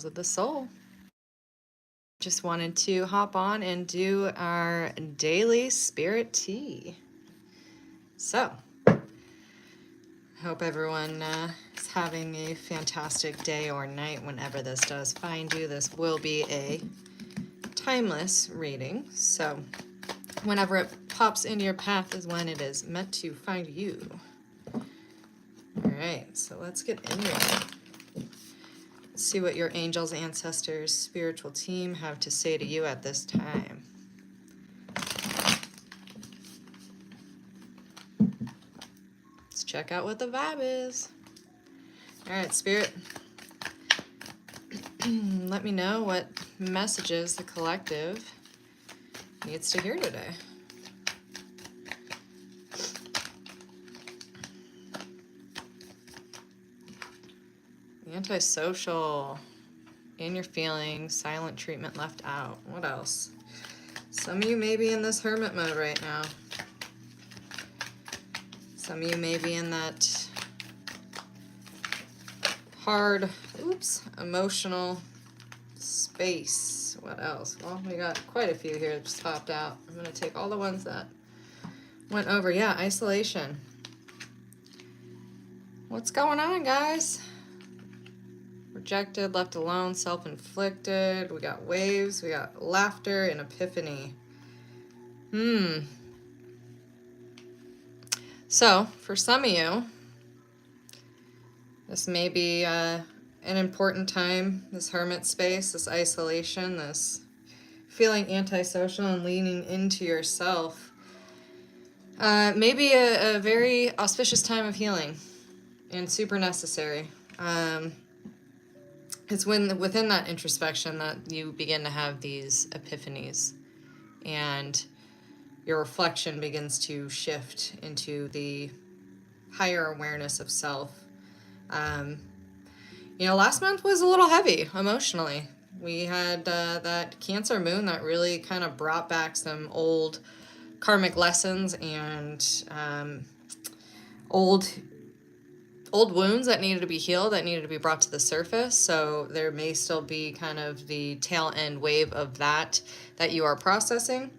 of the soul. Just wanted to hop on and do our daily spirit tea. So, hope everyone is having a fantastic day or night whenever this does find you. This will be a timeless reading, so whenever it pops into your path is when it is meant to find you. All right, so let's get into it. See what your angels, ancestors, spiritual team have to say to you at this time. Let's check out what the vibe is. All right, Spirit, let me know what messages the collective needs to hear today. Antisocial, in your feelings, silent treatment left out. What else? Some of you may be in this hermit mode right now. Some of you may be in that hard, emotional space. What else? Well, we got quite a few here that just popped out. I'm going to take all the ones that went over. Yeah, isolation. What's going on, guys? Rejected, left alone, self-inflicted. We got waves, we got laughter, and epiphany. So, for some of you, this may be an important time, this hermit space, this isolation, this feeling antisocial and leaning into yourself. Maybe a very auspicious time of healing and super necessary. It's within that introspection that you begin to have these epiphanies and your reflection begins to shift into the higher awareness of self. Last month was a little heavy emotionally. We had that Cancer moon that really kind of brought back some old karmic lessons and old wounds that needed to be healed, that needed to be brought to the surface. So there may still be kind of the tail end wave of that you are processing.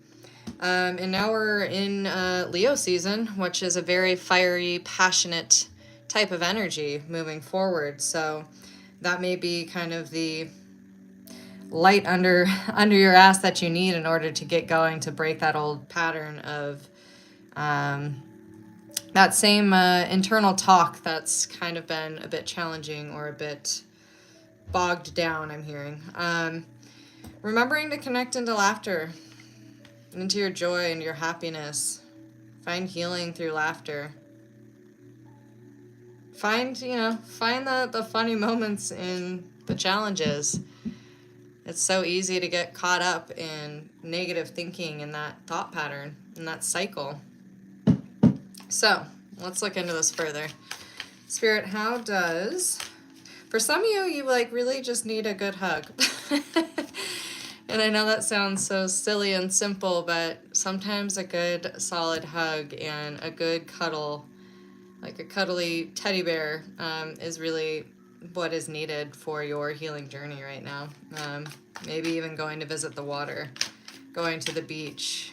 And now we're in Leo season, which is a very fiery, passionate type of energy moving forward. So that may be kind of the light under your ass that you need in order to get going, to break that old pattern of that same internal talk that's kind of been a bit challenging or a bit bogged down, I'm hearing. Remembering to connect into laughter, into your joy and your happiness. Find healing through laughter. Find the funny moments in the challenges. It's so easy to get caught up in negative thinking and that thought pattern and that cycle. So, let's look into this further. Spirit, how does... For some of you, you really just need a good hug. And I know that sounds so silly and simple, but sometimes a good solid hug and a good cuddle, like a cuddly teddy bear, is really what is needed for your healing journey right now. Maybe even going to visit the water, going to the beach,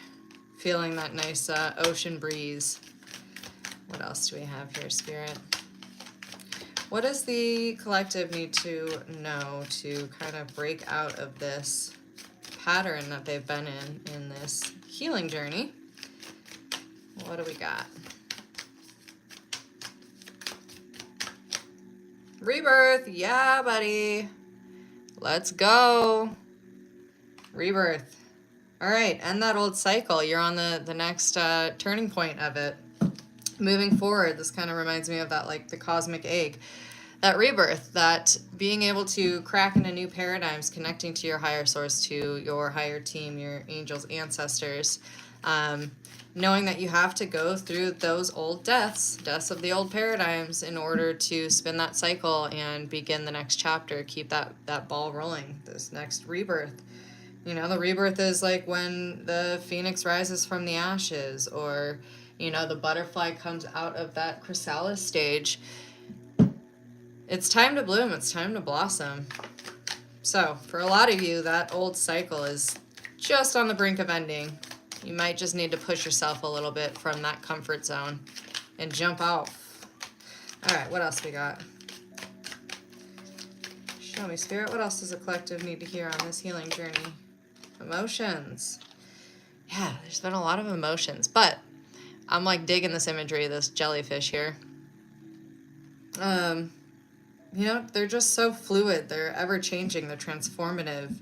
feeling that nice ocean breeze. What else do we have here, Spirit? What does the collective need to know to kind of break out of this pattern that they've been in this healing journey? What do we got? Rebirth. Yeah, buddy. Let's go. Rebirth. All right, end that old cycle. You're on the next turning point of it. Moving forward, this kind of reminds me of that, the cosmic egg. That rebirth, that being able to crack into new paradigms, connecting to your higher source, to your higher team, your angels, ancestors, knowing that you have to go through those old deaths of the old paradigms in order to spin that cycle and begin the next chapter, keep that ball rolling, this next rebirth. The rebirth is like when the phoenix rises from the ashes, or, the butterfly comes out of that chrysalis stage. It's time to bloom. It's time to blossom. So for a lot of you, that old cycle is just on the brink of ending. You might just need to push yourself a little bit from that comfort zone and jump out. All right, what else we got? Show me, Spirit. What else does the collective need to hear on this healing journey? Emotions. Yeah, there's been a lot of emotions, but I'm like digging this imagery of this jellyfish here. You know, they're just so fluid. They're ever changing. They're transformative.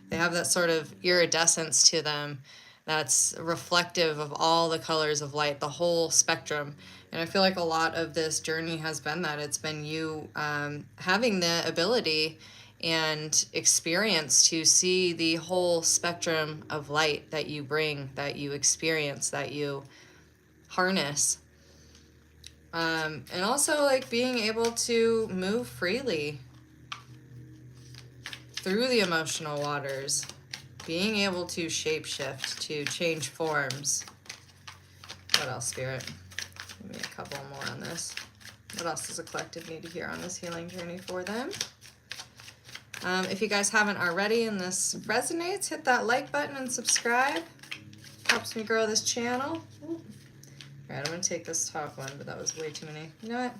They have that sort of iridescence to them that's reflective of all the colors of light, the whole spectrum. And I feel like a lot of this journey has been that. It's been you having the ability and experience to see the whole spectrum of light that you bring, that you experience, that you harness. And also like being able to move freely through the emotional waters, being able to shapeshift, to change forms. What else, Spirit? Give me a couple more on this. What else does the collective need to hear on this healing journey for them? If you guys haven't already and this resonates, hit that like button and subscribe. Helps me grow this channel. Ooh. All right, I'm going to take this top one, but that was way too many. You know what?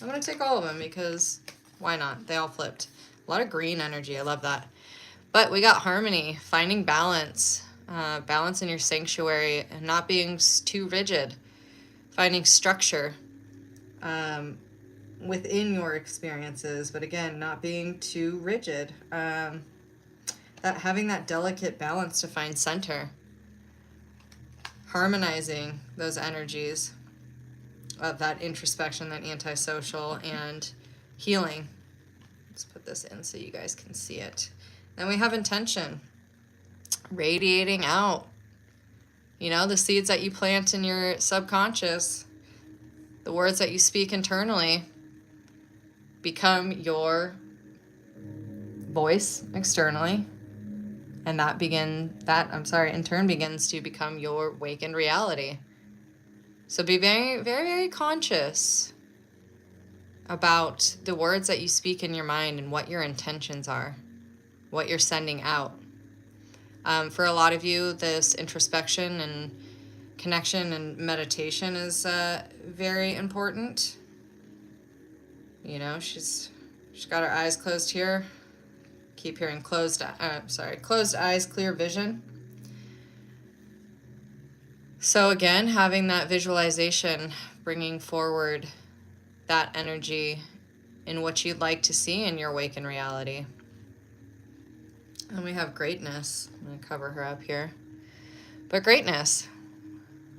I'm going to take all of them because why not? They all flipped. A lot of green energy. I love that. But we got harmony, finding balance, balance in your sanctuary and not being too rigid, finding structure within your experiences, but again, not being too rigid. That having that delicate balance to find center. Harmonizing those energies of that introspection, that antisocial, and healing. Let's put this in so you guys can see it. Then we have intention, radiating out. You know, the seeds that you plant in your subconscious, the words that you speak internally become your voice externally. And in turn begins to become your awakened reality. So be very, very, very conscious about the words that you speak in your mind and what your intentions are, what you're sending out. For a lot of you, this introspection and connection and meditation is very important. You know, she's got her eyes closed here. Keep hearing closed eyes, clear vision. So again, having that visualization, bringing forward that energy in what you'd like to see in your awakened reality. And we have greatness. I'm going to cover her up here. But greatness.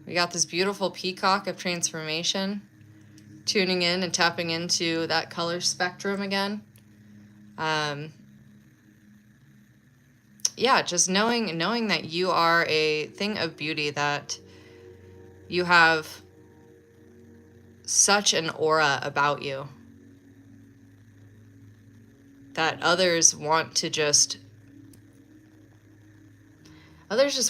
We got this beautiful peacock of transformation, tuning in and tapping into that color spectrum again. Yeah, just knowing that you are a thing of beauty, that you have such an aura about you that others just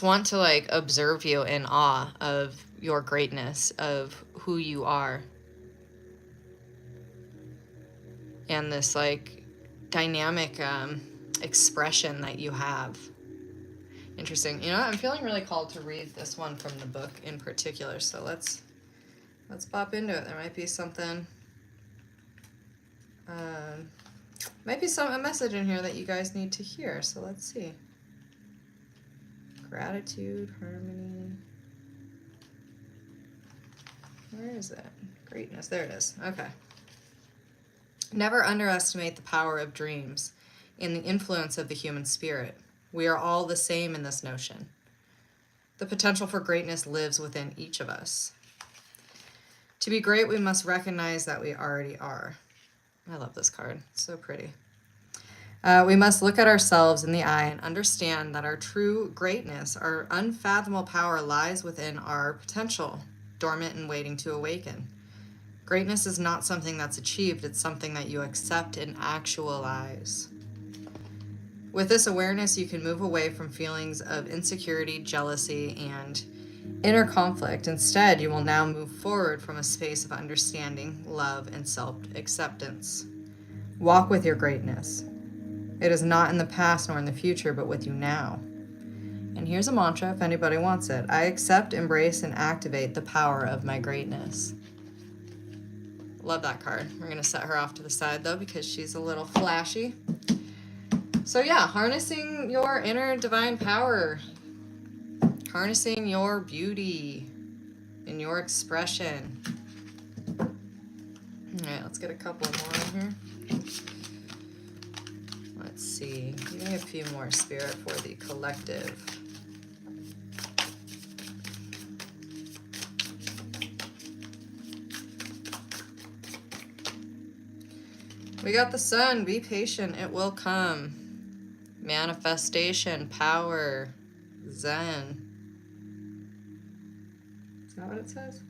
want to like observe you in awe of your greatness, of who you are. And this like dynamic expression that you have. Interesting. You know, I'm feeling really called to read this one from the book in particular. So let's pop into it. There might be something. Might be a message in here that you guys need to hear. So let's see. Gratitude, harmony. Where is it? Greatness. There it is. Okay. Never underestimate the power of dreams and the influence of the human spirit. We are all the same in this notion. The potential for greatness lives within each of us. To be great, we must recognize that we already are. I love this card. It's so pretty. We must look at ourselves in the eye and understand that our true greatness, our unfathomable power, lies within our potential, dormant and waiting to awaken. Greatness is not something that's achieved, it's something that you accept and actualize. With this awareness, you can move away from feelings of insecurity, jealousy, and inner conflict. Instead, you will now move forward from a space of understanding, love, and self-acceptance. Walk with your greatness. It is not in the past nor in the future, but with you now. And here's a mantra if anybody wants it. I accept, embrace, and activate the power of my greatness. Love that card. We're going to set her off to the side, though, because she's a little flashy. So yeah, harnessing your inner divine power. Harnessing your beauty and your expression. All right, let's get a couple more in here. Let's see. Give me a few more, Spirit, for the collective. We got the Sun. Be patient. It will come. Manifestation. Power. Zen. Is that what it says?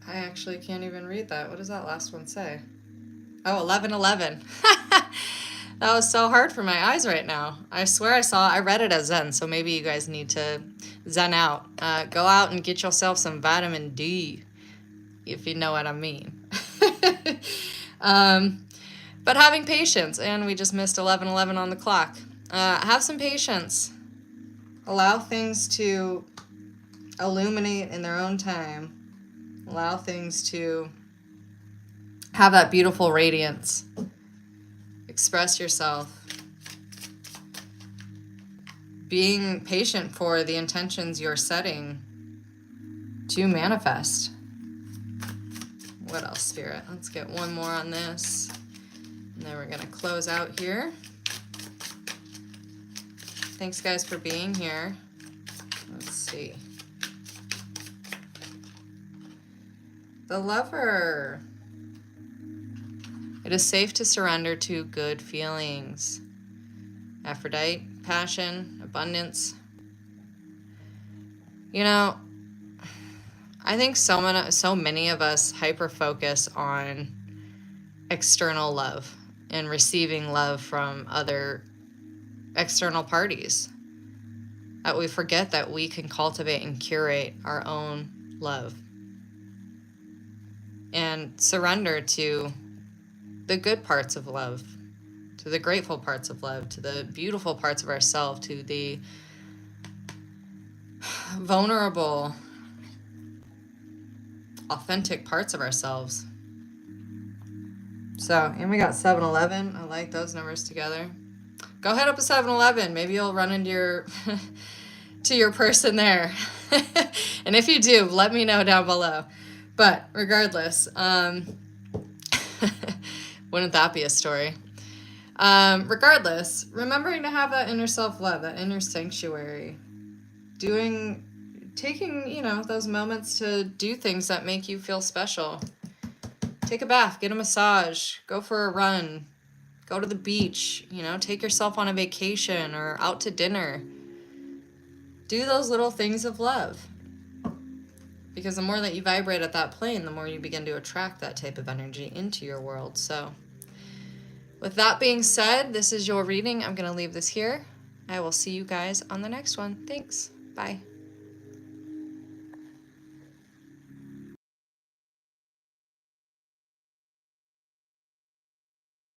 I actually can't even read that. What does that last one say? Oh, 11:11. That was so hard for my eyes right now. I swear I read it as Zen, so maybe you guys need to Zen out. Go out and get yourself some vitamin D, if you know what I mean. But having patience, and we just missed 11:11 on the clock. Have some patience. Allow things to illuminate in their own time. Allow things to have that beautiful radiance. Express yourself. Being patient for the intentions you're setting to manifest. What else, Spirit? Let's get one more on this. And then we're going to close out here. Thanks, guys, for being here. Let's see. The Lover. It is safe to surrender to good feelings. Aphrodite, passion, abundance. You know, I think so many of us hyper-focus on external love and receiving love from other external parties, that we forget that we can cultivate and curate our own love and surrender to the good parts of love, to the grateful parts of love, to the beautiful parts of ourselves, to the vulnerable, authentic parts of ourselves. So, and we got 7-Eleven. I like those numbers together. Go head up to 7-Eleven. Maybe you'll run into your to your person there. And if you do, let me know down below. But regardless, wouldn't that be a story? Regardless, remembering to have that inner self-love, that inner sanctuary. Taking, those moments to do things that make you feel special. Take a bath, get a massage, go for a run, go to the beach, take yourself on a vacation or out to dinner. Do those little things of love. Because the more that you vibrate at that plane, the more you begin to attract that type of energy into your world. So with that being said, this is your reading. I'm going to leave this here. I will see you guys on the next one. Thanks. Bye.